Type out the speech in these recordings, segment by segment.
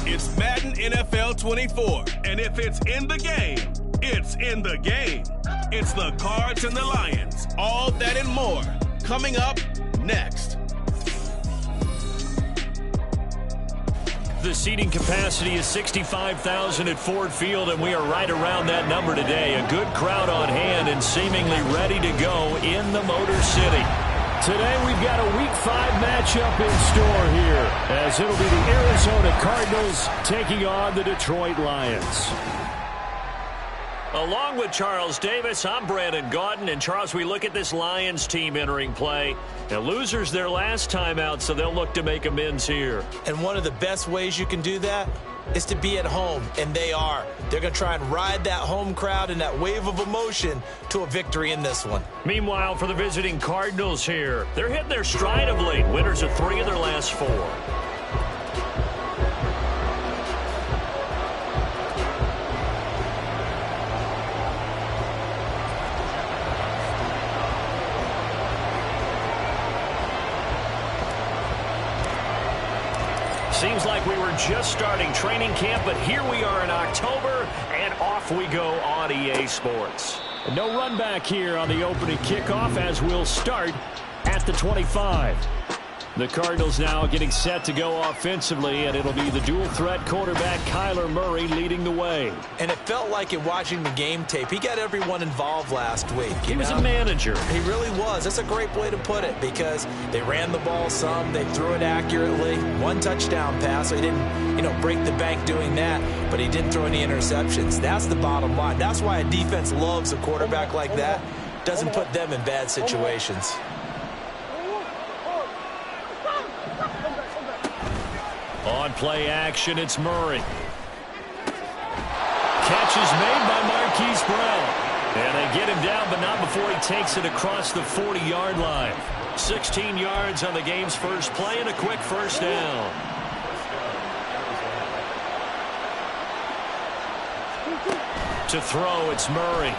It's Madden NFL 24, and if it's in the game, it's in the game. It's the Cards and the Lions, all that and more, coming up next. The seating capacity is 65,000 at Ford Field, and we are right around that number today. A good crowd on hand and seemingly ready to go in the Motor City. Today we've got a Week 5 matchup in store here, as it'll be the Arizona Cardinals taking on the Detroit Lions. Along with Charles Davis, I'm Brandon Gaudin. And Charles, we look at this Lions team entering play. The losers their last time out, so they'll look to make amends here. And one of the best ways you can do that is to be at home, and they are. They're going to try and ride that home crowd and that wave of emotion to a victory in this one. Meanwhile, for the visiting Cardinals here, they're hitting their stride of late. Winners of 3 of their last 4. Seems like we were just starting training camp, but here we are in October, and off we go on EA Sports. No run back here on the opening kickoff, as we'll start at the 25. The Cardinals now getting set to go offensively, and it'll be the dual-threat quarterback Kyler Murray leading the way. And it felt like in watching the game tape, he got everyone involved last week. He was a manager. He really was. That's a great way to put it, because they ran the ball some, they threw it accurately. 1 touchdown pass, so he didn't, break the bank doing that, but he didn't throw any interceptions. That's the bottom line. That's why a defense loves a quarterback like that. Doesn't put them in bad situations. On play action, it's Murray. Catch is made by Marquise Brown. And they get him down, but not before he takes it across the 40-yard line. 16 yards on the game's first play and a quick first down. To throw, it's Murray.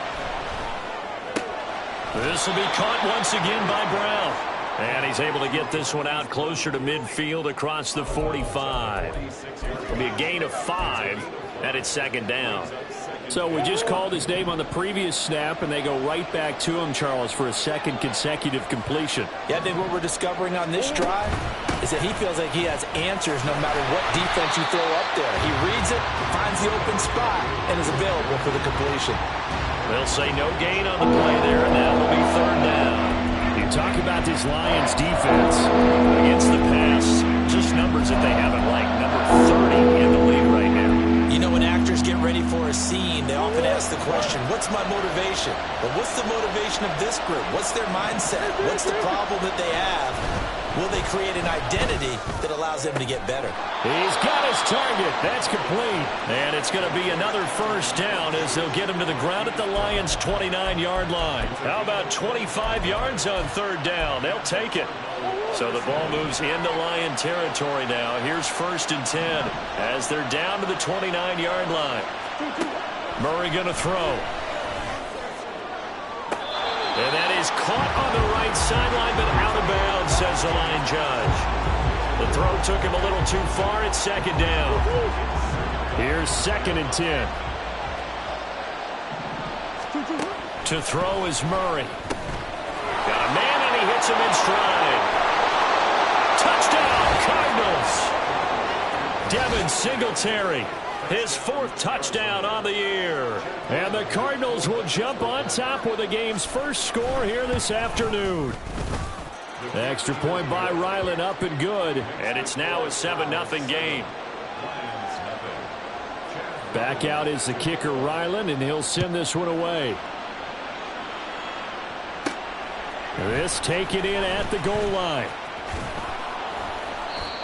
This will be caught once again by Brown. And he's able to get this one out closer to midfield across the 45. It'll be a gain of 5, and it's second down. So we just called his name on the previous snap, and they go right back to him, Charles, for a second consecutive completion. Yeah, I think what we're discovering on this drive is that he feels like he has answers no matter what defense you throw up there. He reads it, finds the open spot, and is available for the completion. They'll say no gain on the play there, and that will be third down. You talk about this Lions defense against the pass, just numbers that they haven't liked. Number 30 in the league right now. When actors get ready for a scene, they often ask the question, what's my motivation? But what's the motivation of this group? What's their mindset? What's the problem that they have? Will they create an identity that allows them to get better? He's got his target. That's complete. And it's going to be another first down as they'll get him to the ground at the Lions' 29-yard line. How about 25 yards on third down? They'll take it. So the ball moves into Lion territory now. Here's 1st and 10 as they're down to the 29-yard line. Murray going to throw. And that is caught on the right sideline, but out of bounds, says the line judge. The throw took him a little too far. It's second down. Here's 2nd and 10. To throw is Murray. Got a man, and he hits him in stride. Touchdown, Cardinals. Devin Singletary, his 4th touchdown on the year. And the Cardinals will jump on top with the game's first score here this afternoon. The extra point by Ryland up and good. And it's now a 7-0 game. Back out is the kicker, Ryland, and he'll send this one away. This taken in at the goal line.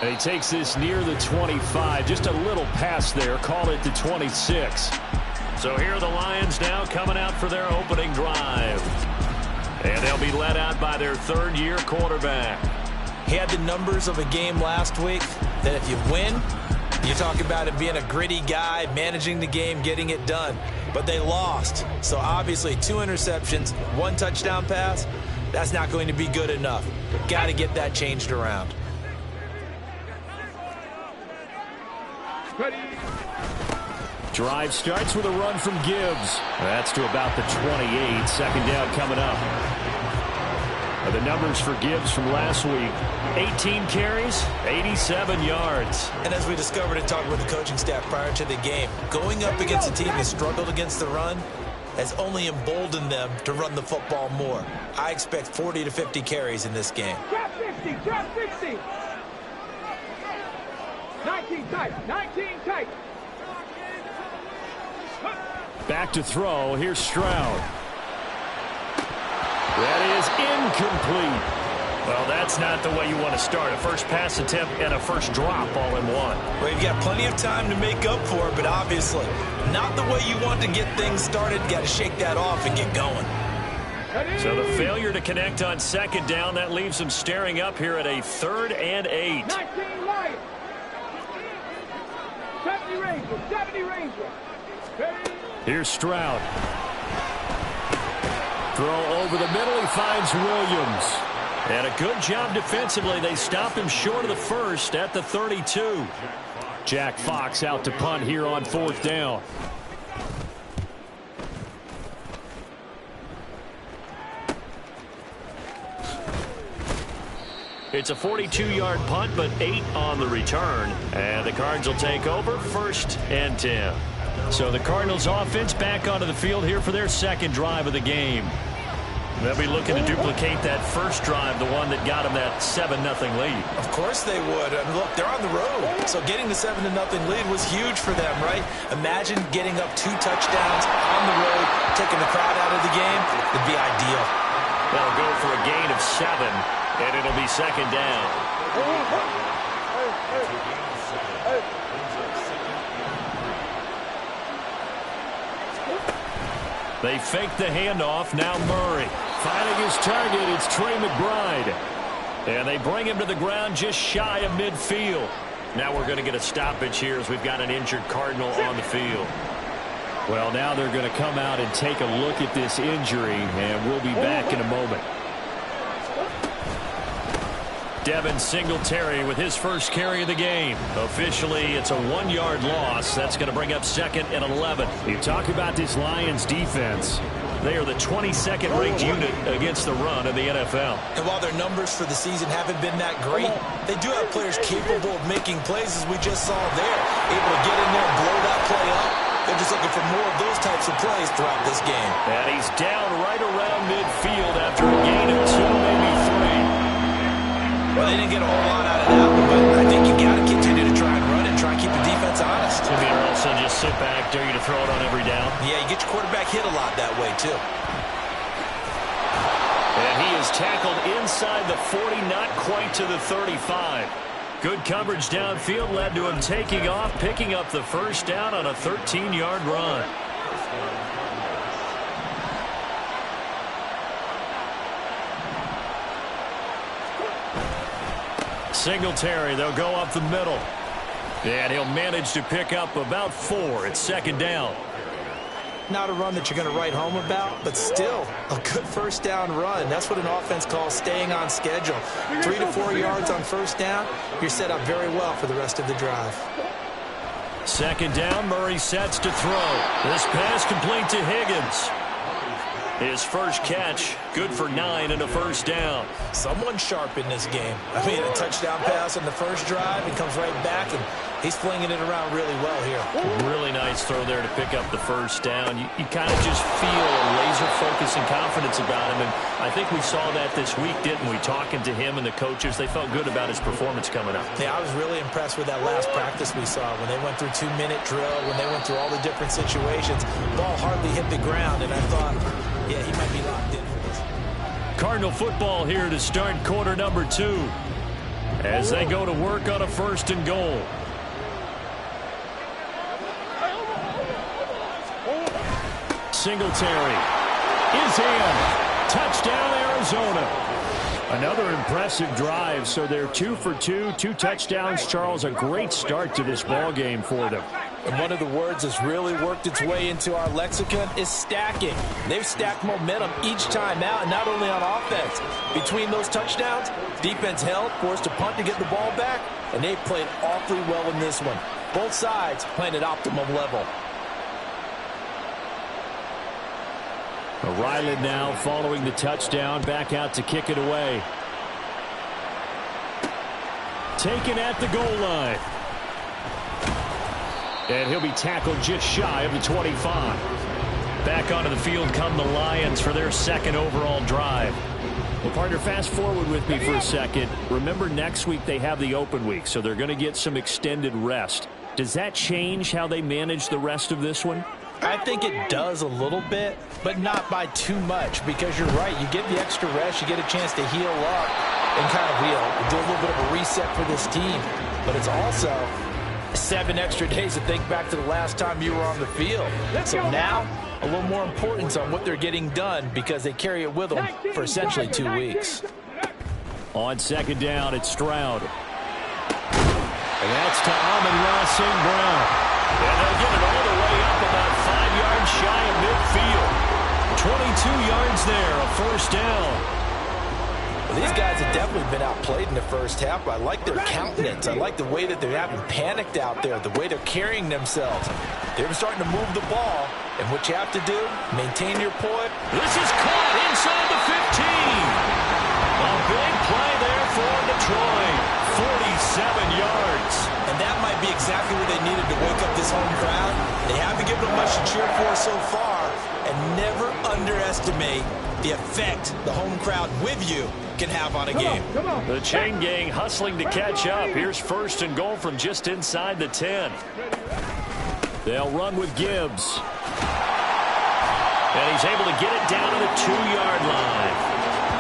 And he takes this near the 25. Just a little pass there. Call it the 26. So here are the Lions now coming out for their opening drive. And they'll be led out by their 3rd-year quarterback. He had the numbers of a game last week that if you win, you talk about him being a gritty guy, managing the game, getting it done. But they lost. So obviously 2 interceptions, 1 touchdown pass. That's not going to be good enough. Got to get that changed around. Drive starts with a run from Gibbs. That's to about the 28. Second down coming up. The numbers for Gibbs from last week: 18 carries, 87 yards. And as we discovered in talking with the coaching staff prior to the game, going up against a team that struggled against the run has only emboldened them to run the football more. I expect 40 to 50 carries in this game. Drop 50, drop 60. 19 tight, 19 tight. Back to throw. Here's Stroud. That is incomplete. Well, that's not the way you want to start. A first pass attempt and a first drop all in one. Well, you've got plenty of time to make up for it, but obviously not the way you want to get things started. Got to shake that off and get going. So the failure to connect on second down, that leaves them staring up here at a 3rd and 8. 19 Lions. 70 Rangers, 70 Rangers. Here's Stroud. Throw over the middle. He finds Williams. And a good job defensively. They stop him short of the first at the 32. Jack Fox out to punt here on 4th down. It's a 42-yard punt, but 8 on the return. And the Cards will take over 1st and 10. So the Cardinals offense back onto the field here for their second drive of the game. They'll be looking to duplicate that first drive, the one that got them that 7-0 lead. Of course they would. I mean, look, they're on the road. So getting the 7-0 lead was huge for them, right? Imagine getting up 2 touchdowns on the road, taking the crowd out of the game. It'd be ideal. They'll go for a gain of 7, and it'll be second down. They fake the handoff. Now Murray finding his target. It's Trey McBride. And they bring him to the ground just shy of midfield. Now we're going to get a stoppage here as we've got an injured Cardinal on the field. Well, now they're going to come out and take a look at this injury, and we'll be back in a moment. Devin Singletary with his first carry of the game. Officially, it's a 1-yard loss. That's going to bring up 2nd and 11. You talk about this Lions defense. They are the 22nd ranked unit against the run in the NFL. And while their numbers for the season haven't been that great, they do have players capable of making plays, as we just saw there. Able to get in there and blow that play up. They're just looking for more of those types of plays throughout this game. And he's down right around midfield after a gain of 2, maybe 3. Well, they didn't get a whole lot out of that one, but I think you got to continue to try and run and try and keep the defense honest. Or else they'll just sit back, dare you to throw it on every down. Yeah, you get your quarterback hit a lot that way, too. And he is tackled inside the 40, not quite to the 35. Good coverage downfield led to him taking off, picking up the first down on a 13-yard run. Singletary, they'll go up the middle. And he'll manage to pick up about 4. It's second down. Not a run that you're going to write home about, but still a good first down run. That's what an offense calls staying on schedule. 3 to 4 yards on first down, you're set up very well for the rest of the drive. Second down, Murray sets to throw. This pass complete to Higgins. His first catch, good for 9 and a first down. Someone sharp in this game. I mean, a touchdown pass on the first drive. He comes right back, and he's flinging it around really well here. Really nice throw there to pick up the first down. You kind of just feel a laser focus and confidence about him, and I think we saw that this week, didn't we? Talking to him and the coaches, they felt good about his performance coming up. Yeah, I was really impressed with that last practice we saw when they went through 2-minute drill, when they went through all the different situations. Ball hardly hit the ground, and I thought, yeah, he might be locked in for this. Cardinal football here to start quarter number 2 as they go to work on a 1st and goal. Singletary is in. Touchdown, Arizona. Another impressive drive, so they're 2 for 2, 2 touchdowns. Charles, a great start to this ball game for them. And one of the words that's really worked its way into our lexicon is stacking. They've stacked momentum each time out, and not only on offense. Between those touchdowns, defense held, forced a punt to get the ball back, and they played awfully well in this one. Both sides playing at optimum level. Ryland now following the touchdown, back out to kick it away. Taken at the goal line. And he'll be tackled just shy of the 25. Back onto the field come the Lions for their second overall drive. Well, partner, fast forward with me for a second. Remember, next week they have the open week, so they're going to get some extended rest. Does that change how they manage the rest of this one? I think it does a little bit, but not by too much, because you're right. You get the extra rest, you get a chance to heal up and kind of do a little bit of a reset for this team. But it's also 7 extra days to think back to the last time you were on the field. So now, a little more importance on what they're getting done, because they carry it with them for essentially 2 weeks. On second down, it's Stroud. And that's to Amon-Ra St. Brown. And they'll get it all the way up about 5 yards shy of midfield. 22 yards there, a first down. Well, these guys have definitely been outplayed in the first half, but I like their countenance. I like the way that they haven't panicked out there, the way they're carrying themselves. They're starting to move the ball, and what you have to do, maintain your poise. This is caught inside the 15. A big play there for Detroit. 47 yards. And that might be exactly what they needed to wake up this home crowd. They haven't given them much to cheer for so far, and never underestimate the effect the home crowd with you can have on a game. The chain gang hustling to catch up. Here's first and goal from just inside the 10. They'll run with Gibbs. And he's able to get it down to the 2-yard line.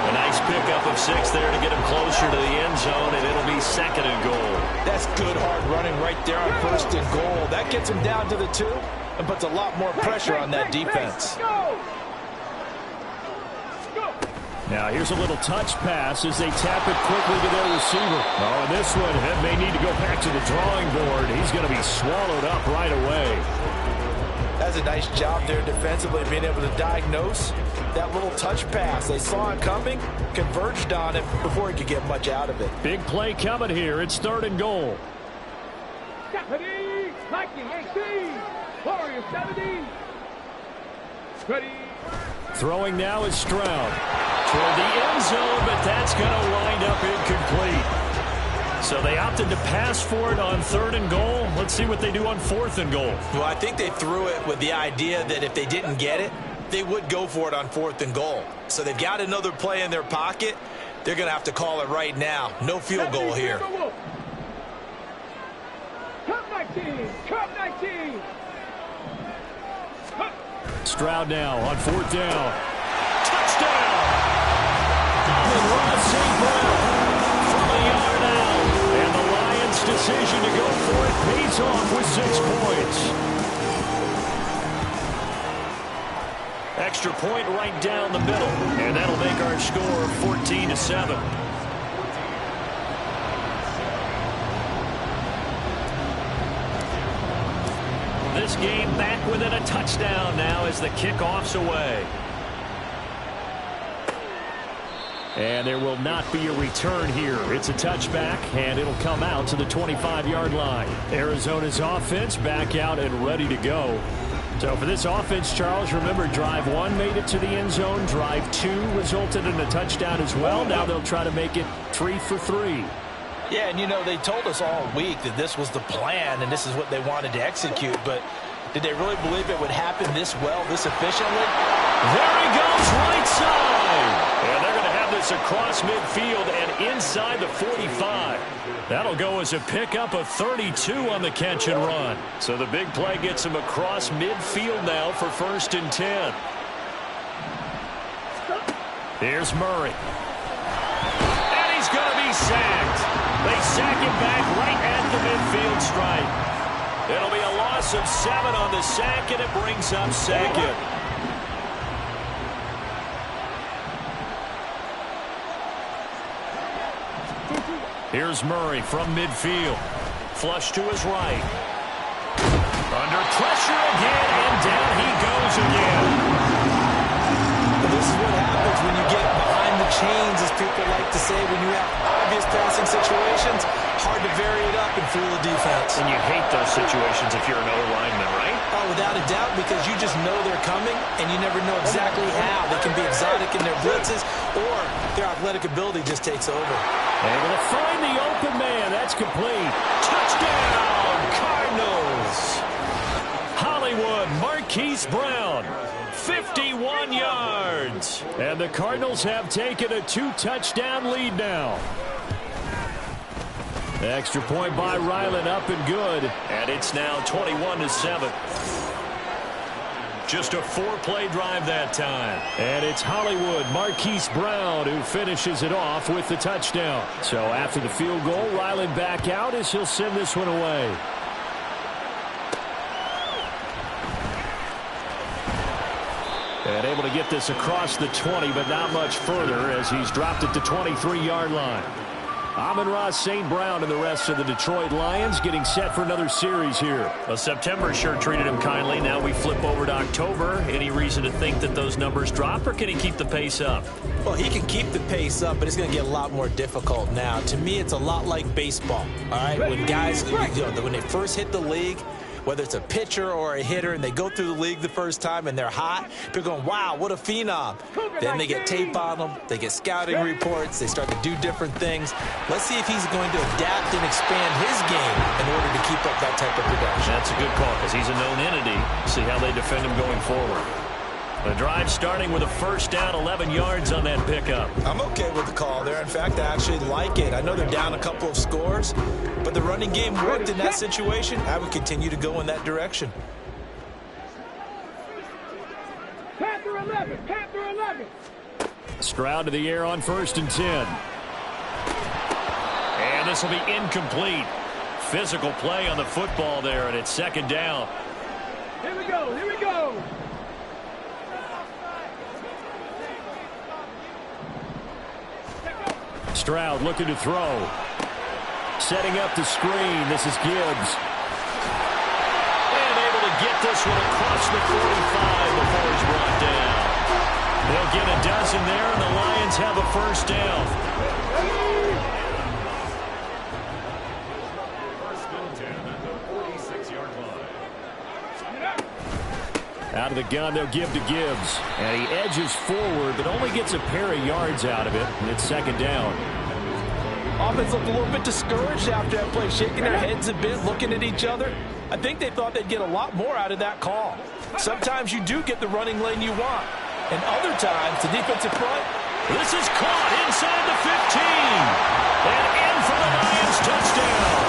A nice pickup of 6 there to get him closer to the end zone, and it'll be second and goal. That's good hard running right there on first and goal. That gets him down to the 2 and puts a lot more pressure on that defense. Now here's a little touch pass as they tap it quickly to their receiver. Oh, and this one may need to go back to the drawing board. He's going to be swallowed up right away. That's a nice job there defensively, being able to diagnose that little touch pass. They saw it coming, converged on it before he could get much out of it. Big play coming here. It's third and goal. Deputy, Mikey, 18, Warriors 70. Ready. Throwing now is Stroud. Toward the end zone, but that's going to wind up incomplete. So they opted to pass for it on third and goal. Let's see what they do on fourth and goal. Well, I think they threw it with the idea that if they didn't get it, they would go for it on fourth and goal. So they've got another play in their pocket. They're going to have to call it right now. No field goal here. Cup 19, Cup 19. Stroud now on fourth down. Touchdown! Amon-Ra St. Brown from a yard out. And the Lions' decision to go for it pays off with 6 points. Extra point right down the middle. And that'll make our score 14-7. This game back within a touchdown now as the kickoff's away. And there will not be a return here. It's a touchback, and it'll come out to the 25-yard line. Arizona's offense back out and ready to go. So for this offense, Charles, remember, drive 1 made it to the end zone. Drive 2 resulted in a touchdown as well. Now they'll try to make it 3 for 3. Yeah, and you know, they told us all week that this was the plan and this is what they wanted to execute, but did they really believe it would happen this well, this efficiently? There he goes, right side. And they're going to have this across midfield and inside the 45. That'll go as a pickup of 32 on the catch and run. So the big play gets him across midfield now for first and 10. Here's Murray. And he's going to be sacked. They sack him back right at the midfield stripe. It'll be a loss of 7 on the sack, and it brings up second. Here's Murray from midfield. Flush to his right. Under pressure again, and down he goes again. This is what happens when you get behind the chains, as people like to say, when you have obvious passing situations. Hard to vary it up and fool the defense. And you hate those situations if you're an O-lineman, right? Oh, without a doubt, because you just know they're coming, and you never know exactly how. They can be exotic in their blitzes, or their athletic ability just takes over. Able to find the open man. That's complete. Touchdown, Cardinals. Hollywood, Marquise Brown. 51 yards. And the Cardinals have taken a 2-touchdown lead now. Extra point by Ryland, up and good. And it's now 21-7. Just a 4-play drive that time. And it's Hollywood, Marquise Brown, who finishes it off with the touchdown. So after the field goal, Ryland back out as he'll send this one away. And able to get this across the 20, but not much further as he's dropped it to 23-yard line. Amon-Ra St. Brown and the rest of the Detroit Lions getting set for another series here. Well, September sure treated him kindly. Now we flip over to October. Any reason to think that those numbers drop, or can he keep the pace up? Well, he can keep the pace up, but it's going to get a lot more difficult now. To me, it's a lot like baseball. All right, when guys, when they first hit the league, whether it's a pitcher or a hitter, and they go through the league the first time and they're hot, people are going, wow, what a phenom. Then they get tape on them, they get scouting reports, they start to do different things. Let's see if he's going to adapt and expand his game in order to keep up that type of production. That's a good call because he's a known entity. See how they defend him going forward. The drive starting with a first down, 11 yards on that pickup. I'm okay with the call there. In fact, I actually like it. I know they're down a couple of scores, but the running game worked in that situation. I would continue to go in that direction. Panther 11, Panther 11. Stroud to the air on 1st and 10. And this will be incomplete. Physical play on the football there, and it's 2nd down. Here we go, here we go. Stroud looking to throw. Setting up the screen. This is Gibbs. And able to get this one across the 45 before he's brought down. They'll get a dozen there, and the Lions have a first down. Out of the gun, they'll give to Gibbs. And he edges forward, but only gets a pair of yards out of it. And it's 2nd down. Offense looked a little bit discouraged after that play, shaking their heads a bit, looking at each other. I think they thought they'd get a lot more out of that call. Sometimes you do get the running lane you want. And other times, the defensive front. This is caught inside the 15. And in for the Lions touchdown.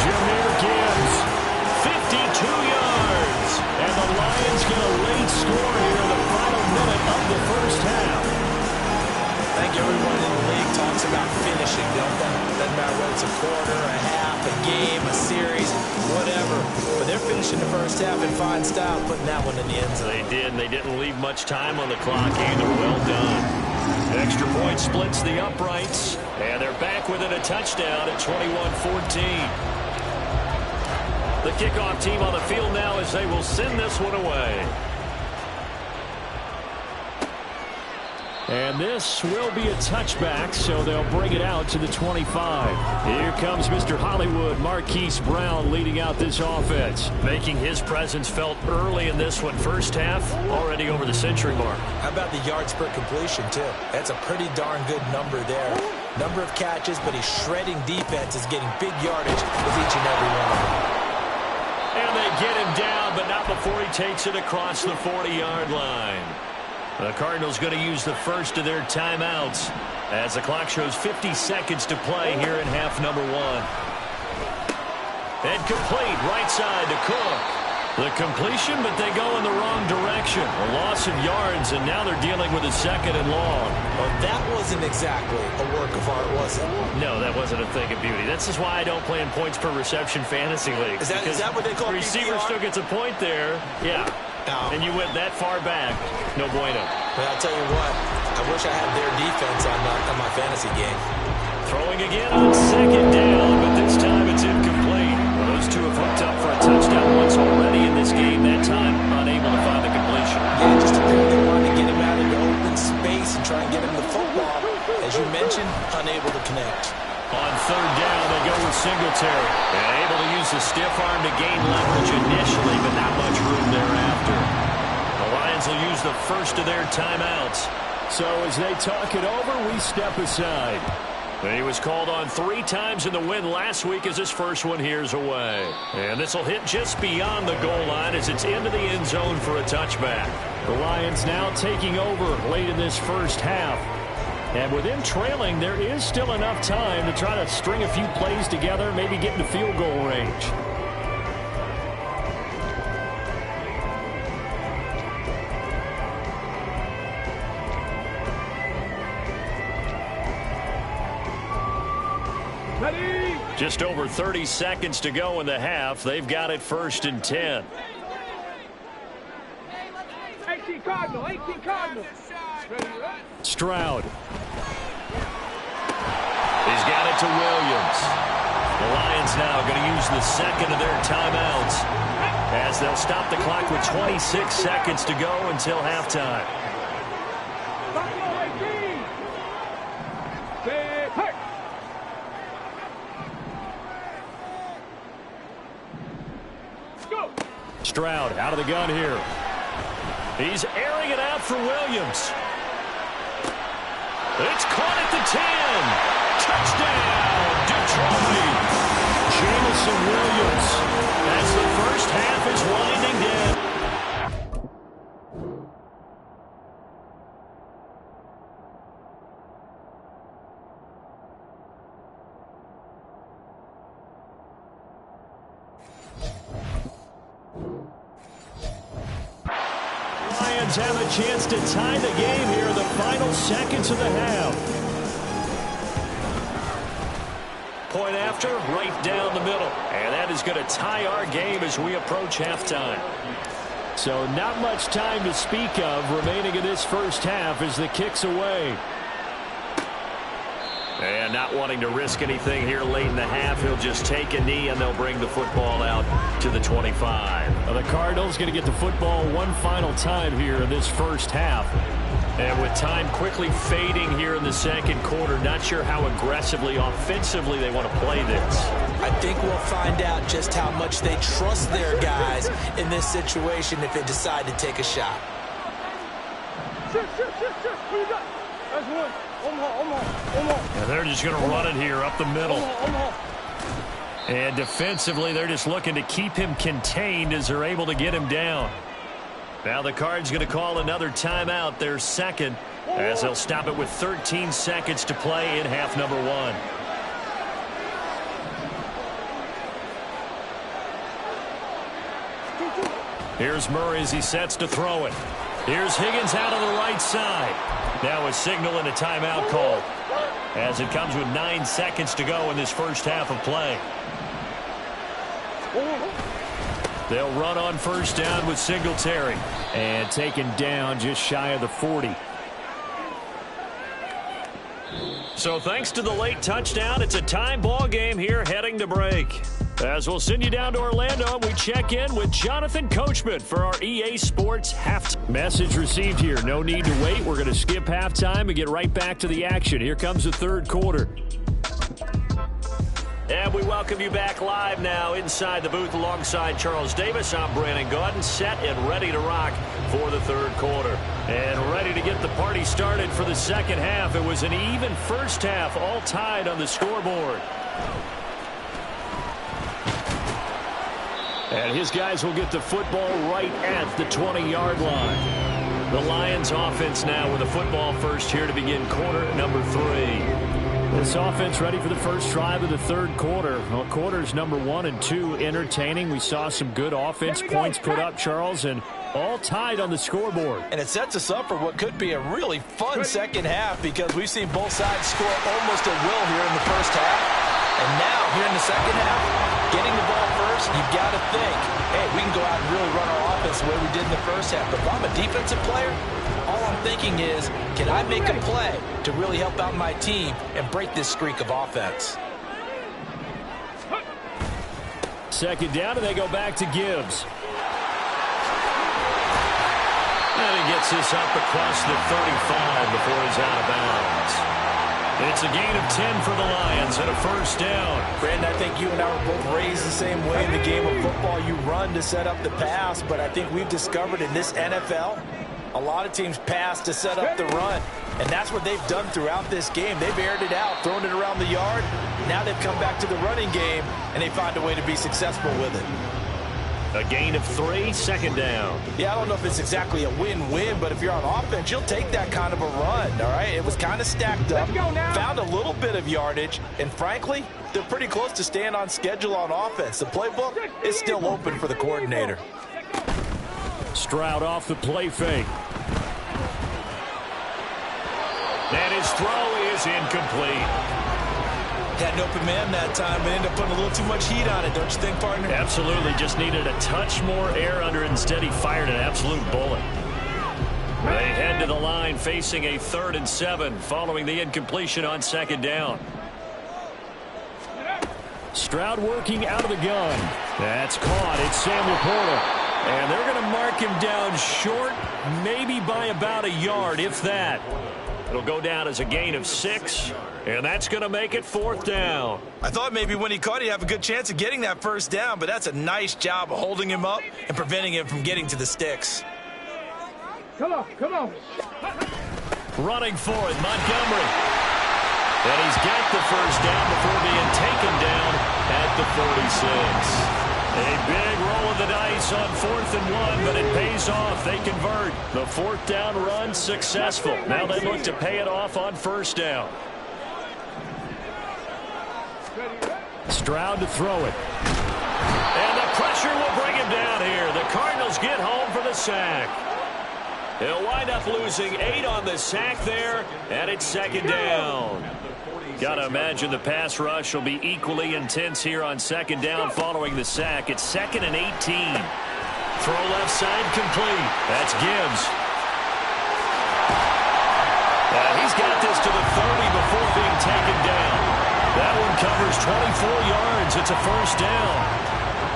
Jahmyr Gibbs, 52 yards. And the Lions get a late score here in the final minute of the first half. I think everyone in the league talks about finishing, don't they? Doesn't matter whether it's a quarter, a half, a game, a series, whatever. But they're finishing the first half in fine style, putting that one in the end zone. They did, and they didn't leave much time on the clock either. Well done. Extra point splits the uprights, and they're back within a touchdown at 21-14. The kickoff team on the field now as they will send this one away. And this will be a touchback, so they'll bring it out to the 25. Here comes Mr. Hollywood, Marquise Brown, leading out this offense. Making his presence felt early in this one. First half, already over the century mark. How about the yards per completion, too? That's a pretty darn good number there. Number of catches, but he's shredding defenses, getting big yardage with each and every one of them. And they get him down, but not before he takes it across the 40-yard line. The Cardinals going to use the first of their timeouts as the clock shows 50 seconds to play here in half number 1. And complete right side to Cook. The completion, but they go in the wrong direction. A loss of yards, and now they're dealing with a 2nd and long. Well, that wasn't exactly a work of art, was it? No, that wasn't a thing of beauty. This is why I don't play in points per reception fantasy leagues. Is that what they call the receiver PPR? still gets a point there. Yeah. No. And you went that far back. No bueno. But I'll tell you what, I wish I had their defense on my fantasy game. Throwing again on 2nd down, but this time it's incomplete. Well, those two have hooked up for a touchdown once as you mentioned, unable to connect. On third down, they go with Singletary. And able to use the stiff arm to gain leverage initially, but not much room thereafter. The Lions will use the first of their timeouts. So as they talk it over, we step aside. He was called on 3 times in the win last week as his first one here's away. And this will hit just beyond the goal line as it's into the end zone for a touchback. The Lions now taking over late in this first half. And with them trailing, there is still enough time to try to string a few plays together, maybe get into field goal range. Just over 30 seconds to go in the half. They've got it 1st and 10. 18 Cardinal, 18 Cardinal. Stroud. He's got it to Williams. The Lions now going to use the second of their timeouts as they'll stop the clock with 26 seconds to go until halftime. Stroud out of the gun here. He's airing it out for Williams. It's caught at the 10. Touchdown, Detroit. Jamison Williams as the first half is winding down. Lions have a chance to tie the game here in the final seconds of the half. Point after, right down the middle. And that is going to tie our game as we approach halftime. So not much time to speak of remaining in this first half as the kick's away. And not wanting to risk anything here late in the half, he'll just take a knee and they'll bring the football out to the 25. Well, the Cardinals going to get the football one final time here in this first half. And with time quickly fading here in the second quarter, not sure how aggressively, offensively they want to play this. I think we'll find out just how much they trust their guys in this situation if they decide to take a shot. Sure. What you got? That's one. Omaha. And they're just going to run it here up the middle. And defensively, they're just looking to keep him contained as they're able to get him down. Now the Cards going to call another timeout, their second, as they'll stop it with 13 seconds to play in half number 1. Here's Murray as he sets to throw it. Here's Higgins out on the right side. Now a signal and a timeout call as it comes with 9 seconds to go in this first half of play. They'll run on first down with Singletary. And taken down just shy of the 40. So thanks to the late touchdown, it's a time ball game here heading to break. As we'll send you down to Orlando, we check in with Jonathan Coachman for our EA Sports halftime. Message received here. No need to wait. We're going to skip halftime and get right back to the action. Here comes the third quarter. And we welcome you back live now inside the booth alongside Charles Davis. I'm Brandon Gaudin, set and ready to rock for the third quarter. And ready to get the party started for the second half. It was an even first half, all tied on the scoreboard. And his guys will get the football right at the 20-yard line. The Lions offense now with the football first here to begin quarter number 3. This offense ready for the first drive of the third quarter. Well, quarters number 1 and 2 entertaining. We saw some good offense points put up, Charles, and all tied on the scoreboard. And it sets us up for what could be a really fun second half because we've seen both sides score almost at will here in the first half. And now, here in the second half, getting the ball first, you've got to think, hey, we can go out and really run our offense the way we did in the first half. But if I'm a defensive player, all I'm thinking is, can I make a play to really help out my team and break this streak of offense? Second down, and they go back to Gibbs. And he gets this up across the 35 before he's out of bounds. It's a gain of 10 for the Lions and a first down. Brandon, I think you and I were both raised the same way in the game of football. You run to set up the pass, but I think we've discovered in this NFL, a lot of teams pass to set up the run, and that's what they've done throughout this game. They've aired it out, thrown it around the yard. Now they've come back to the running game, and they find a way to be successful with it. A gain of 3, second down. Yeah, I don't know if it's exactly a win-win, but if you're on offense, you'll take that kind of a run, all right? It was kind of stacked up, found a little bit of yardage, and frankly, they're pretty close to staying on schedule on offense. The playbook is still open for the coordinator. Stroud off the play fake. And his throw is incomplete. Had an open man that time, but ended up putting a little too much heat on it, don't you think, partner? Absolutely. Just needed a touch more air under it. Instead, he fired an absolute bullet. They head to the line facing a 3rd and 7 following the incompletion on second down. Stroud working out of the gun. That's caught. It's Sam Laporta. And they're going to mark him down short, maybe by about a yard, if that. It'll go down as a gain of 6, and that's going to make it 4th down. I thought maybe when he caught, he'd have a good chance of getting that first down, but that's a nice job of holding him up and preventing him from getting to the sticks. Come on, come on. Running for it, Montgomery. And he's got the first down before being taken down at the 46. A big roll of the dice on 4th and 1, but it pays off. They convert. The 4th down run successful. Now they look to pay it off on first down. Stroud to throw it. And the pressure will bring him down here. The Cardinals get home for the sack. He'll wind up losing 8 on the sack there, and it's second down. Got to imagine the pass rush will be equally intense here on second down following the sack. It's 2nd and 18. Throw left side complete. That's Gibbs. He's got this to the 30 before being taken down. That one covers 24 yards. It's a first down.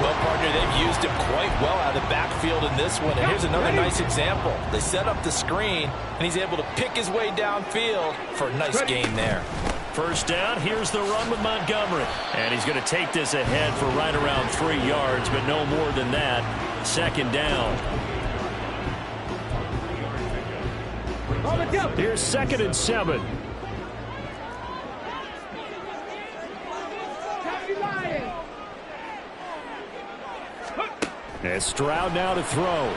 Well, partner, they've used him quite well out of the backfield in this one. And here's another nice example. They set up the screen, and he's able to pick his way downfield for a nice gain there. First down, here's the run with Montgomery. And he's going to take this ahead for right around 3 yards, but no more than that. Second down. Here's 2nd and 7. And Stroud now to throw.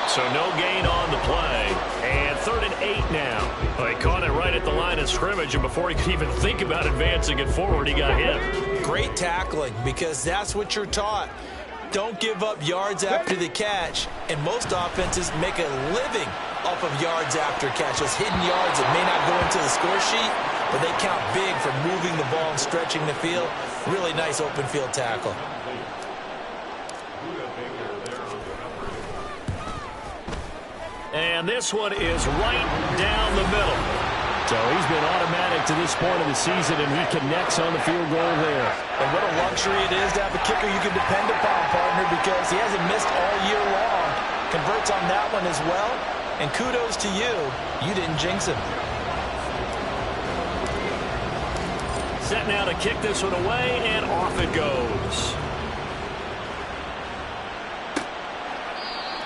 So no gain on the play. And 3rd and 8 now. Well, he caught it right at the line of scrimmage, and before he could even think about advancing it forward, he got hit. Great tackling, because that's what you're taught. Don't give up yards after the catch, and most offenses make a living off of yards after catch. Those hidden yards that may not go into the score sheet, but they count big for moving the ball and stretching the field. Really nice open field tackle. And this one is right down the middle. So he's been automatic to this point of the season, and he connects on the field goal there. And what a luxury it is to have a kicker you can depend upon, partner, because he hasn't missed all year long. Converts on that one as well. And kudos to you. You didn't jinx him. Set now to kick this one away, and off it goes.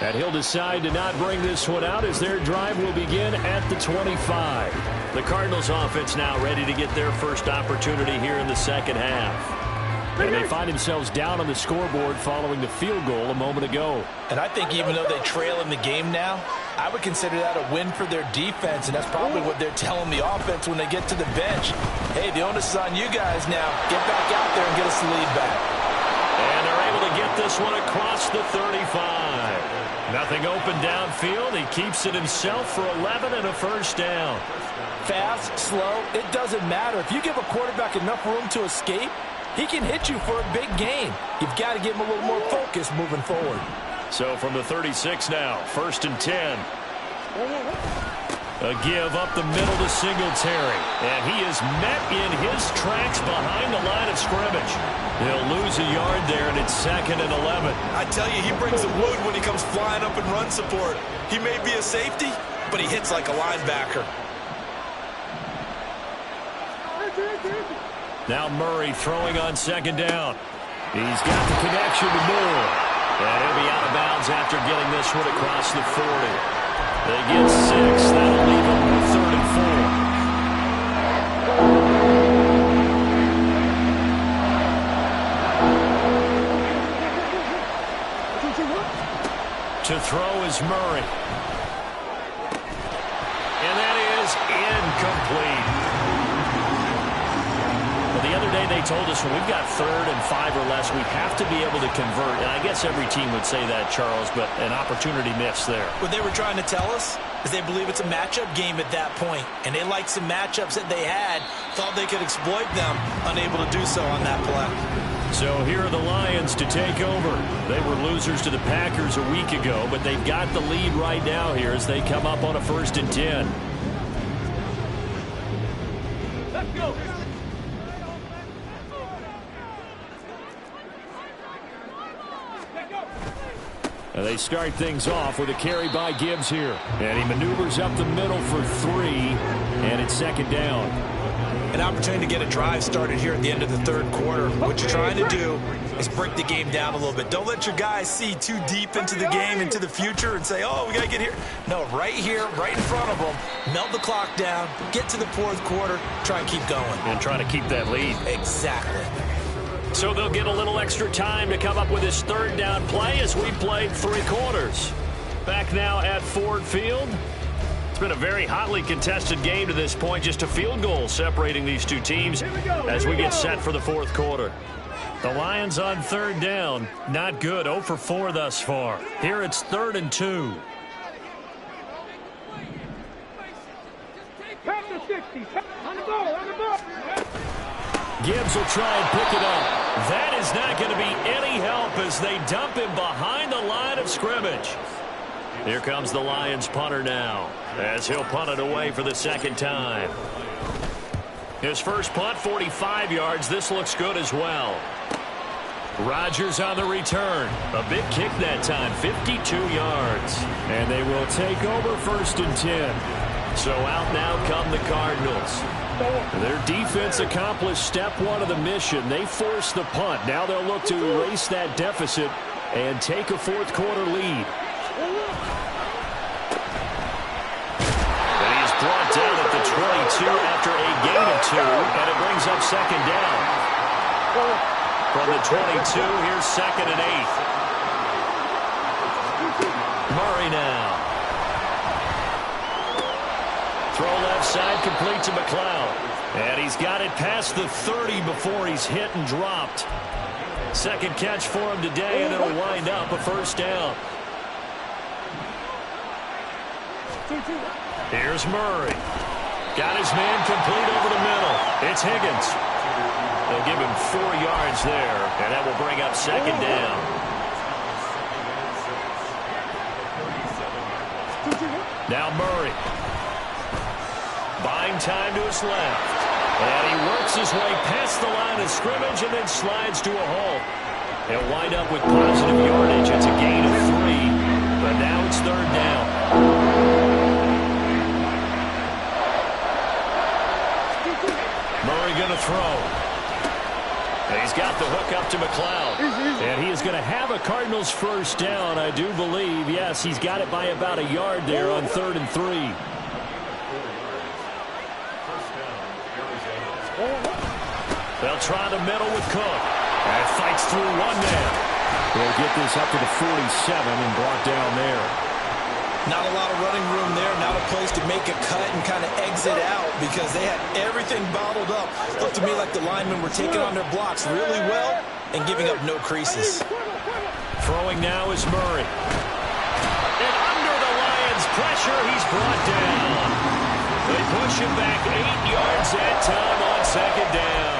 And he'll decide to not bring this one out as their drive will begin at the 25. The Cardinals offense now ready to get their first opportunity here in the second half. And they find themselves down on the scoreboard following the field goal a moment ago. And I think even though they trail in the game now, I would consider that a win for their defense, and that's probably what they're telling the offense when they get to the bench. Hey, the onus is on you guys now. Get back out there and get us the lead back. And they're able to get this one across the 35. Nothing open downfield. He keeps it himself for 11 and a first down. Fast, slow, it doesn't matter. If you give a quarterback enough room to escape, he can hit you for a big gain. You've got to give him a little more focus moving forward. So from the 36 now, 1st and 10. A give up the middle to Singletary. And he is met in his tracks behind the line of scrimmage. He'll lose a yard there, and it's 2nd and 11. I tell you, he brings the wood when he comes flying up in run support. He may be a safety, but he hits like a linebacker. Now Murray throwing on second down. He's got the connection to Moore. And he'll be out of bounds after getting this one across the 40. They get 6. That'll leave them with 3rd and 4. To throw is Murray. And that is incomplete. The other day they told us when we've got 3rd and 5 or less, we have to be able to convert. And I guess every team would say that, Charles, but an opportunity missed there. What they were trying to tell us is they believe it's a matchup game at that point. And they liked some matchups that they had, thought they could exploit them, unable to do so on that play. So here are the Lions to take over. They were losers to the Packers a week ago, but they've got the lead right now here as they come up on a 1st and 10. Let's go. And they start things off with a carry by Gibbs here. And he maneuvers up the middle for 3, and it's 2nd down. An opportunity to get a drive started here at the end of the 3rd quarter. What you're trying to do is break the game down a little bit. Don't let your guys see too deep into the game, into the future, and say, oh, we got to get here. No, right here, right in front of them, melt the clock down, get to the 4th quarter, try and keep going. And try to keep that lead. Exactly. So they'll get a little extra time to come up with this 3rd down play as we played 3 quarters. Back now at Ford Field. It's been a very hotly contested game to this point. Just a field goal separating these two teams as we get set for the 4th quarter. The Lions on 3rd down. Not good. 0 for 4 thus far. Here it's 3rd and 2. On the ball, on the ball. Gibbs will try and pick it up. That is not going to be any help as they dump him behind the line of scrimmage. Here comes the Lions punter now as he'll punt it away for the 2nd time. His first punt, 45 yards. This looks good as well. Rodgers on the return. A big kick that time, 52 yards. And they will take over 1st and 10. So out now come the Cardinals. Their defense accomplished step 1 of the mission. They forced the punt. Now they'll look to erase that deficit and take a 4th quarter lead. And he's brought down at the 22 after a gain of 2, and it brings up 2nd down. From the 22, here's 2nd and 8. Murray now. Throw left side, complete to McLeod. And he's got it past the 30 before he's hit and dropped. 2nd catch for him today, and it'll wind up a 1st down. Here's Murray. Got his man complete over the middle. It's Higgins. They'll give him 4 yards there, and that will bring up 2nd down. Now Murray. Buying time to his left. And he works his way past the line of scrimmage and then slides to a halt. He'll wind up with positive yardage. It's a gain of 3, but now it's 3rd down. Murray going to throw. And he's got the hook up to McLeod. And he is going to have a Cardinals 1st down, I do believe. Yes, he's got it by about a yard there on 3rd and 3. They'll try the middle with Cook. And fights through 1 man. They'll get this up to the 47 and brought down there. Not a lot of running room there. Not a place to make a cut and kind of exit out because they had everything bottled up. Looked to me like the linemen were taking on their blocks really well and giving up no creases. Throwing now is Murray. And under the Lions' pressure, he's brought down. They push him back 8 yards that time on 2nd down.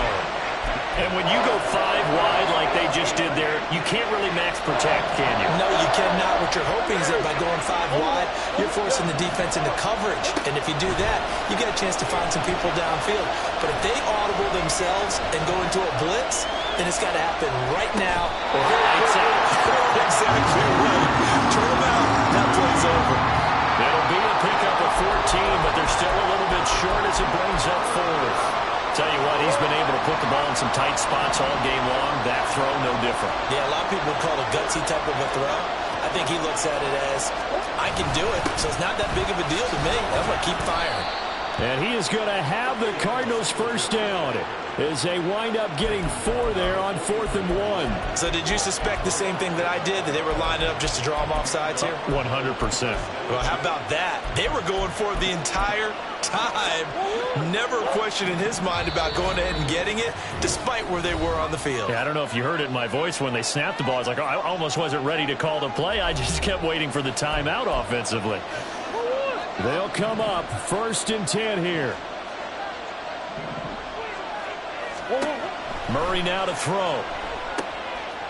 And when you go 5 wide like they just did there, you can't really max protect, can you? No, you cannot. What you're hoping is that by going 5 wide, you're forcing the defense into coverage. And if you do that, you get a chance to find some people downfield. But if they audible themselves and go into a blitz, then it's got to happen right now or lights out. Exactly right. Turn them out. That play's over. It'll be a pickup of the 14, but they're still a little bit short as it brings up fourth. Tell you what, he's been able to put the ball in some tight spots all game long. That throw, no different. Yeah, a lot of people would call it a gutsy type of a throw. I think he looks at it as, I can do it, so it's not that big of a deal to me. I'm going to keep firing. And he is going to have the Cardinals first down as they wind up getting 4 there on 4th and 1. So did you suspect the same thing that I did, that they were lining up just to draw them off sides here? 100%. Well, how about that? They were going for it the entire time. Never a question in his mind about going ahead and getting it, despite where they were on the field. Yeah, I don't know if you heard it in my voice when they snapped the ball. I was like, oh, I almost wasn't ready to call the play. I just kept waiting for the timeout offensively. They'll come up 1st and 10 here. Murray now to throw.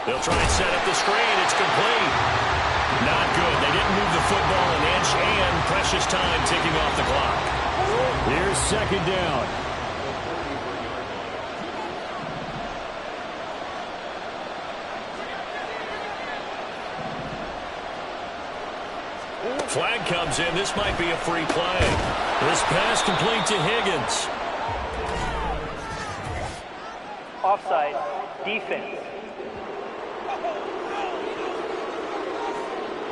They'll try and set up the screen. It's complete. Not good. They didn't move the football an inch, and precious time ticking off the clock. Here's 2nd down. Flag comes in. This might be a free play. This pass complete to Higgins. Offside, defense.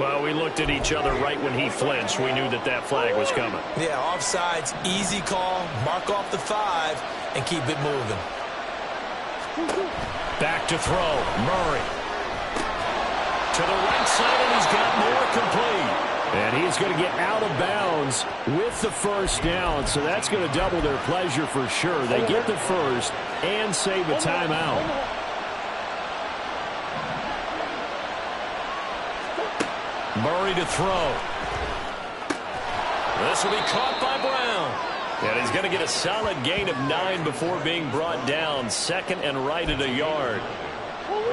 Well, we looked at each other right when he flinched. We knew that that flag was coming. Yeah, offsides, easy call. Mark off the 5 and keep it moving. Back to throw. Murray. To the right side, and he's got more complete. And he's going to get out of bounds with the first down, so that's going to double their pleasure for sure. They get the first and save a timeout. Murray to throw. This will be caught by Brown. And he's going to get a solid gain of 9 before being brought down. 2nd and right at a yard.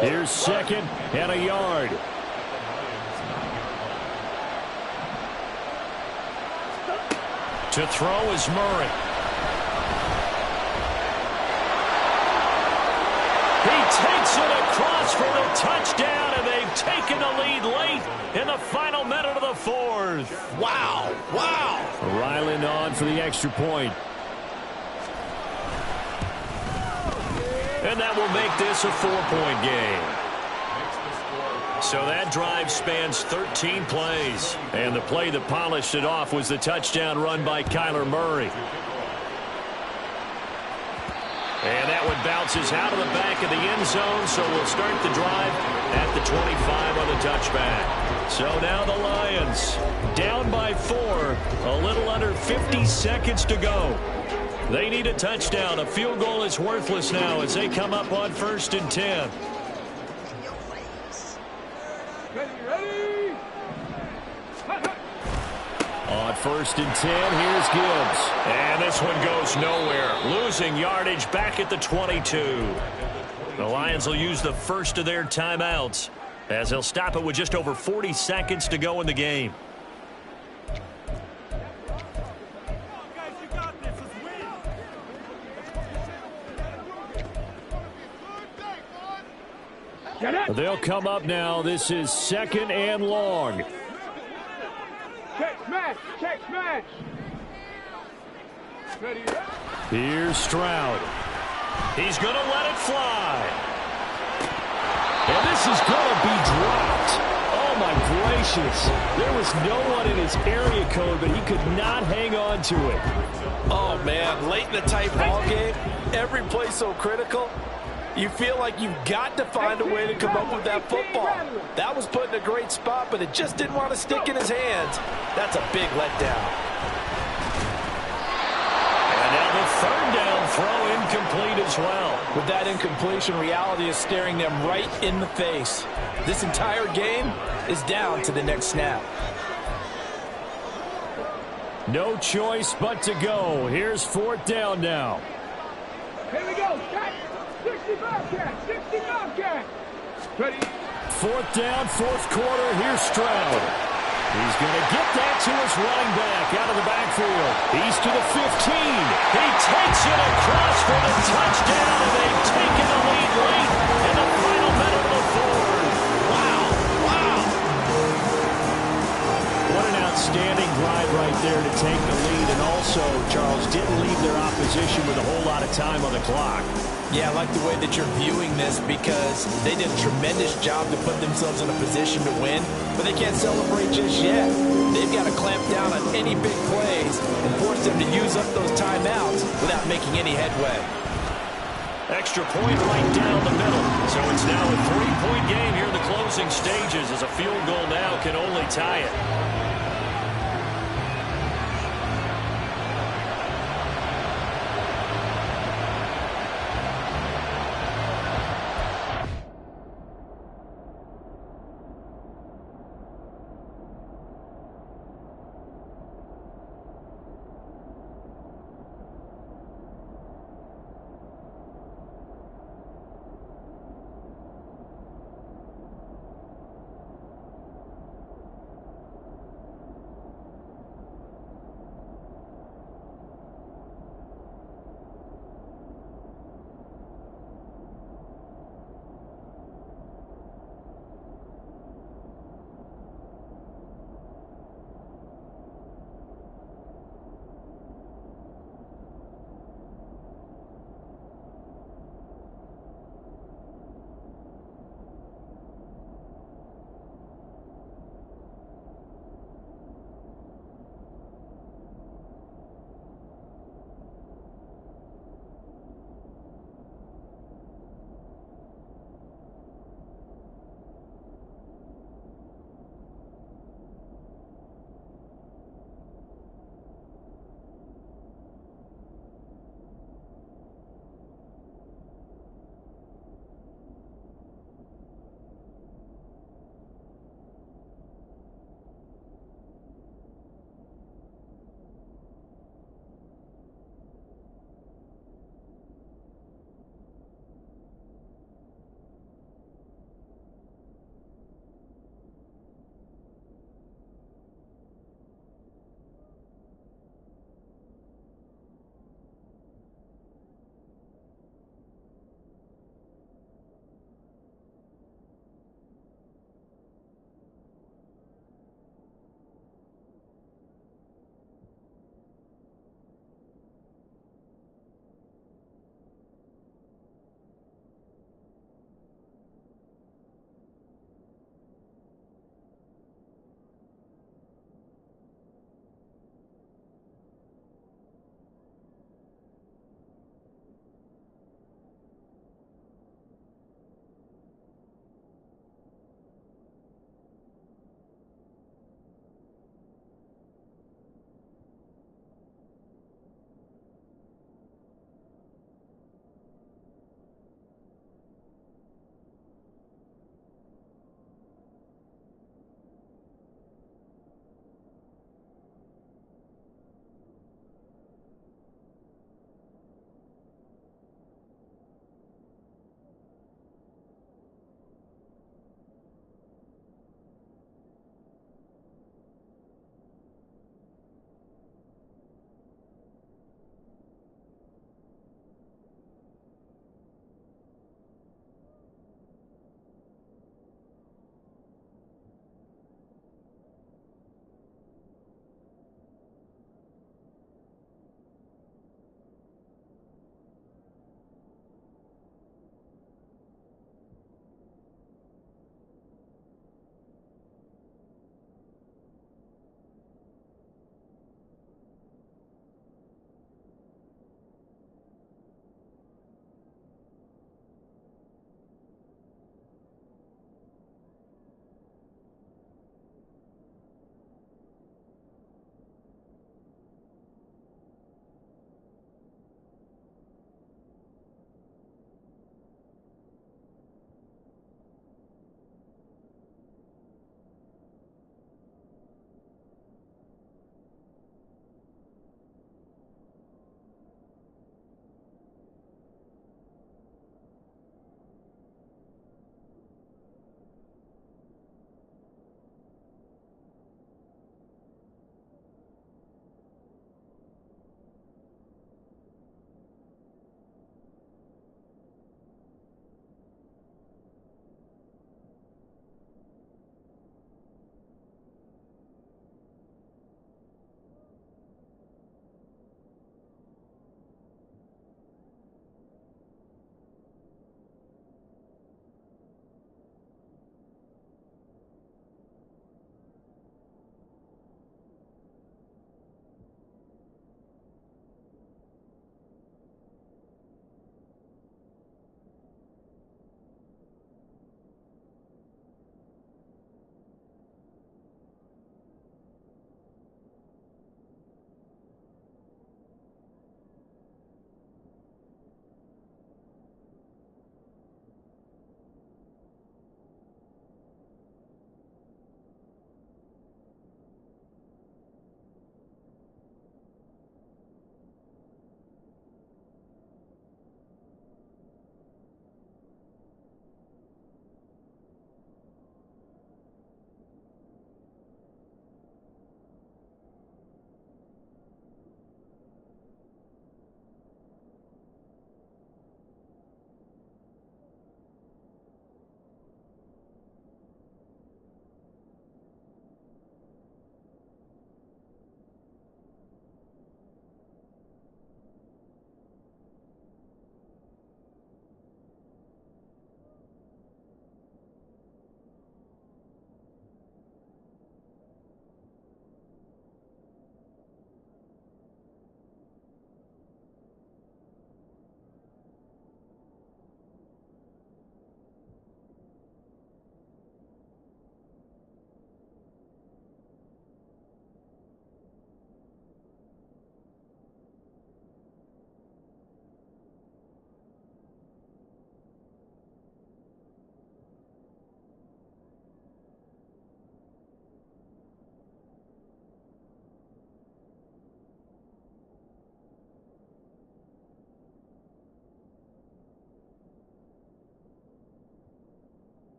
Here's 2nd and a yard. To throw is Murray. He takes it across for the touchdown, and they've taken the lead late in the final minute of the 4th. Wow, wow. Ryland on for the extra point. And that will make this a 4-point game. So that drive spans 13 plays. And the play that polished it off was the touchdown run by Kyler Murray. And that one bounces out of the back of the end zone, so we'll start the drive at the 25 on the touchback. So now the Lions down by 4, a little under 50 seconds to go. They need a touchdown. A field goal is worthless now as they come up on 1st and 10. Ready? On 1st and 10, here's Gibbs. And this one goes nowhere. Losing yardage back at the 22. The Lions will use the first of their timeouts as they'll stop it with just over 40 seconds to go in the game. They'll come up now. This is 2nd and long. Check smash, check smash. Ready? Here's Stroud. He's going to let it fly. And this is going to be dropped. Oh, my gracious. There was no one in his area code, but he could not hang on to it. Oh, man, late in the tight ball game, every play so critical. You feel like you've got to find a way to come up with that football. That was put in a great spot, but it just didn't want to stick in his hands. That's a big letdown. And now the 3rd down throw incomplete as well. With that incompletion, reality is staring them right in the face. This entire game is down to the next snap. No choice but to go. Here's 4th down now. Here we go. 65 catch, 65 catch. Ready? 4th down, 4th quarter. Here's Stroud. He's going to get that to his running back out of the backfield. He's to the 15. He takes it across for the touchdown, and they've taken the lead late in the final minute of the 4th. Wow, wow. What an outstanding outstanding drive right there to take the lead, and also, Charles, didn't leave their opposition with a whole lot of time on the clock. Yeah, I like the way that you're viewing this because they did a tremendous job to put themselves in a position to win, but they can't celebrate just yet. They've got to clamp down on any big plays and force them to use up those timeouts without making any headway. Extra point right down the middle. So it's now a 3-point game here in the closing stages as a field goal now can only tie it.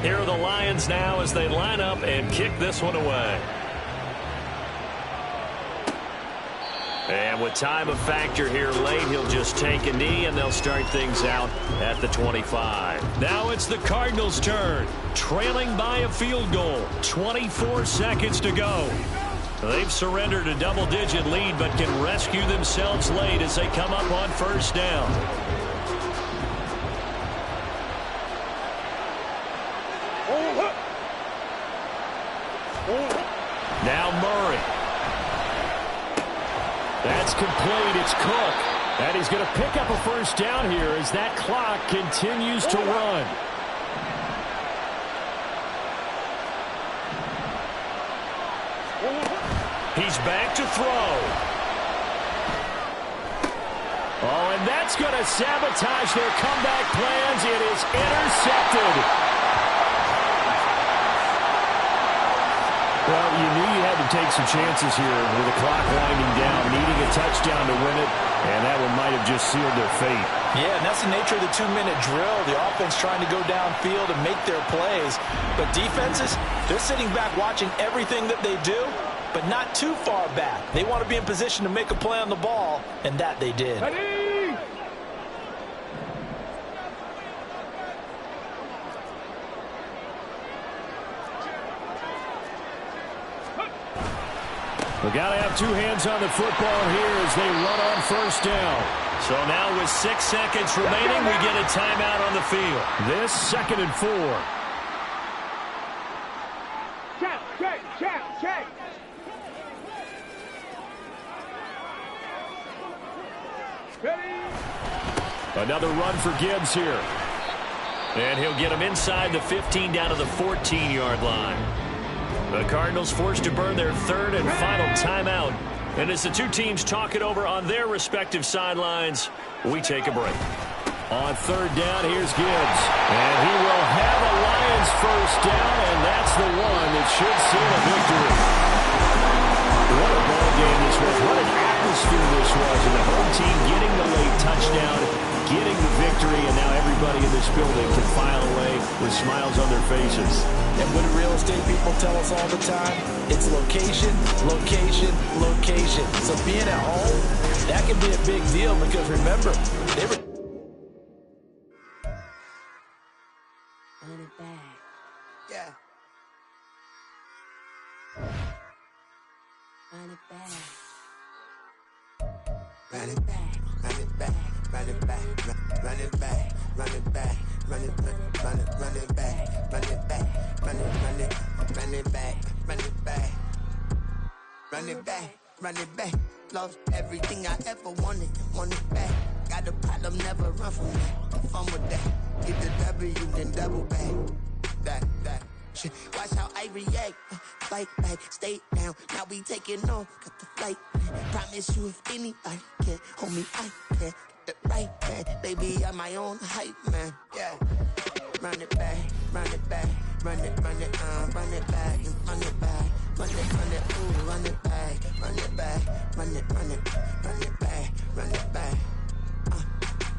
Here are the Lions now as they line up and kick this one away. And with time a factor here late, he'll just take a knee, and they'll start things out at the 25. Now it's the Cardinals' turn, trailing by a field goal. 24 seconds to go. They've surrendered a double-digit lead, but can rescue themselves late as they come up on first down. Now Murray. That's complete. It's Cook. And he's going to pick up a first down here as that clock continues to run. He's back to throw. Oh, and that's going to sabotage their comeback plans. It is intercepted. Well, you knew you had to take some chances here with the clock winding down, needing a touchdown to win it, and that one might have just sealed their fate. Yeah, and that's the nature of the 2-minute drill. The offense trying to go downfield and make their plays. But defenses, they're sitting back watching everything that they do, but not too far back. They want to be in position to make a play on the ball, and that they did. Ready? We got to have two hands on the football here as they run on first down. So now with 6 seconds remaining, we get a timeout on the field. This 2nd and 4. Check. Ready? Another run for Gibbs here. And he'll get him inside the 15 down to the 14-yard line. The Cardinals forced to burn their third and final timeout. And as the two teams talk it over on their respective sidelines, we take a break. On third down, here's Gibbs. And he will have a Lions first down, and that's the one that should seal a victory. What a ball game this was. What an atmosphere this was. And the home team getting the late touchdown, getting the victory, and now everybody in this building can file away with smiles on their faces. And what do real estate people tell us all the time? It's location, location, location. So being at home, that can be a big deal because remember, they were... Run it back. Yeah. Run it back. Run it back, run it back, run it back, run it back, run it back, run it back, run it back, run it back, run it back, run it back, run it back, run it back. Lost everything I ever wanted it back. Got a problem, never run from that. Fun with that. Get the W, then double back. That. Shit. Watch how I react. Fight back, stay down. Now we taking off. Got the flight. Promise you if anybody can hold me, I can. Get the right back. Baby, I'm my own hype, man. Yeah. Run it back, run it back, run it back, run it back, run it back, ooh, run it back, run it back, run it back, run it back.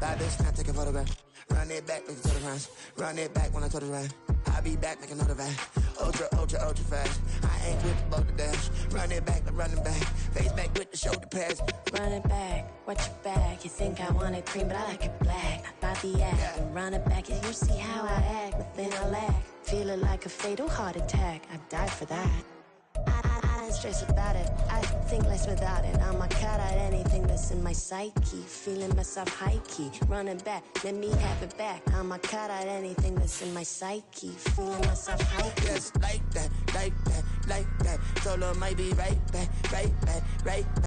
Like this, now take a photograph. Run it back, make it to the runs. Run it back when I told it right. I'll be back, make another ride. Ultra fast. I ain't with the boat to dash. Run it back, run it back. Face back with the shoulder pads. Run it back, watch your back. You think I want it cream, but I like it black. Not by the act. Yeah. Run it back, and you see how I act. Within a lack, feeling like a fatal heart attack. I'd die for that. I don't stress about it. I think less without it. I'ma cut out anything that's in my psyche. Feeling myself high key. Running back, let me have it back. I'ma cut out anything that's in my psyche. Feeling myself high key. Yes, like that, like that, like that. Told her might be right back, right back, right back.